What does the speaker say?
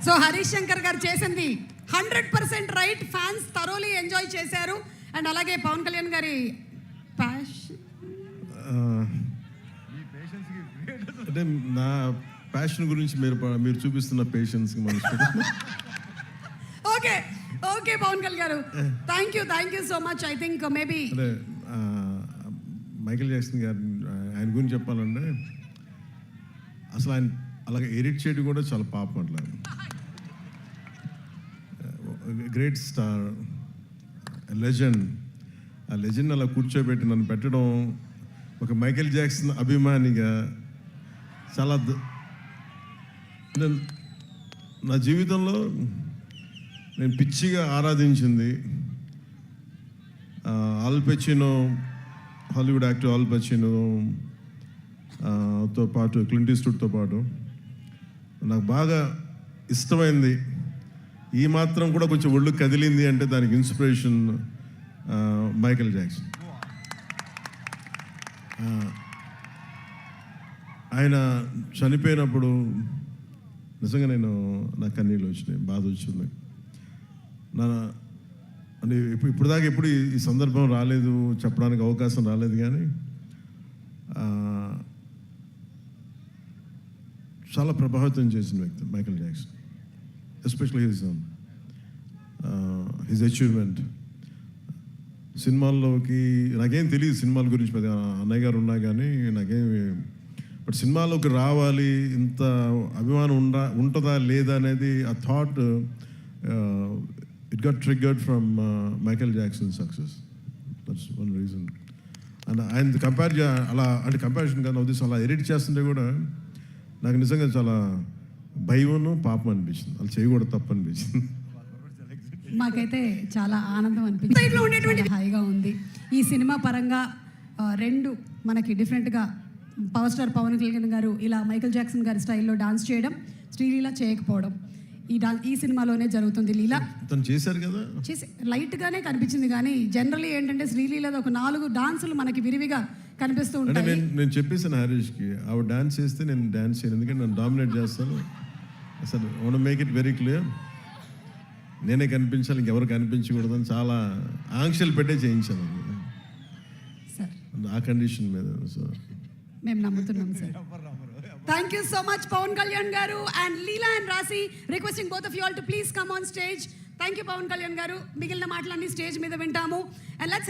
So Harish Shankar గారు చేసింది 100% right. Fans thoroughly enjoy చేశారు. అండ్ అలాగే పవన్ కళ్యాణ్ గారి అంటే నా ప్యాషన్ గురించి మీరు చూపిస్తున్న patience okay okay Pawan Kalyan గారు, thank you so much. I think maybe అంటే మైకేల్ జాక్సన్ గారు ఆయన గురించి చెప్పాలంటే అసలు ఆయన అలాగే ఎడిట్ చేయడం కూడా చాలా పాపం. అట్లా గ్రేట్ స్టార్, లెజెండ్. ఆ లెజెండ్ అలా కూర్చోబెట్టి నన్ను పెట్టడం ఒక మైకేల్ జాక్సన్ అభిమానిగా చాలా నా జీవితంలో నేను పిచ్చిగా ఆరాధించింది Al Pacino, Hollywood actor Al Pacino తో పాటు క్లింట్ ఈస్ట్వుడ్తో పాటు నాకు బాగా ఇష్టమైంది. ఈ మాత్రం కూడా కొంచెం ఒళ్ళు కదిలింది అంటే దానికి ఇన్స్పిరేషన్ మైకేల్ జాక్సన్. ఆయన చనిపోయినప్పుడు నిజంగా నా కన్నీళ్ళు వచ్చినాయి, బాధ వచ్చింది. అంటే ఇప్పుడు దాకా ఎప్పుడు ఈ సందర్భం రాలేదు, చెప్పడానికి అవకాశం రాలేదు. కానీ చాలా ప్రభావితం చేసిన వ్యక్తి Michael Jackson, especially his achievement. సినిమాల్లోకి నాకేం తెలియదు సినిమాల గురించి, పెద్ద అన్నయ్య గారు ఉన్నా కానీ నాకేమి, బట్ సినిమాలోకి రావాలి, ఇంత అభిమానం ఉంటుందా లేదా అనేది ఆ thought it got triggered from Michael Jackson success. That's one reason. And ఆయన కంపారిజన్ కానీ ఉద్దేశం అలా ఎడిట్ చేస్తుంటే కూడా నాకు నిజంగా చాలా భయమును పాపం అనిపించింది. అలా చేయకూడదు, తప్పు అనిపించింది. మాకైతే చాలా ఆనందం అనిపించింది, ఇట్లా ఉండేటువంటి హాయిగా ఉంది. ఈ సినిమా పరంగా రెండు మనకి డిఫరెంట్గా పవర్ స్టార్ పవన్ కళ్యాణ్ గారు ఇలా మైకేల్ జాక్సన్ గారి స్టైల్లో డాన్స్ చేయడం, శ్రీలీల చేయకపోవడం ఈ సినిమాలోనే జరుగుతుంది. లీలా తను చేశారు కదా, చేసి లైట్గానే కనిపించింది. కానీ జనరల్లీ ఏంటంటే శ్రీలీలది ఒక 4 డాన్సులు మనకి విరివిగా కనిపిస్తూ ఉంటాయి. నేను చెప్పేసాను హరీష్కి, ఆవిడ డాన్స్ చేస్తే నేను డాన్స్ చేయను, ఎందుకంటే నన్ను డామినేట్ చేస్తాను. అసలు want to make it very clear, నేనే కనిపించాలి, ఇంకెవరు కనిపించకూడదని చాలా ఆంక్షలు పెట్టే చేయించాను సార్ ఆ కండిషన్ మీద. సో మేము నమ్ముతున్నాం sir. Thank you so much Pawan Kalyan garu and Leela and Raashi. Requesting both of you all to please come on stage. Thank you Pawan Kalyan garu. మిగిలిన మాటలన్నీ స్టేజ్ మీద వింటాము. And let's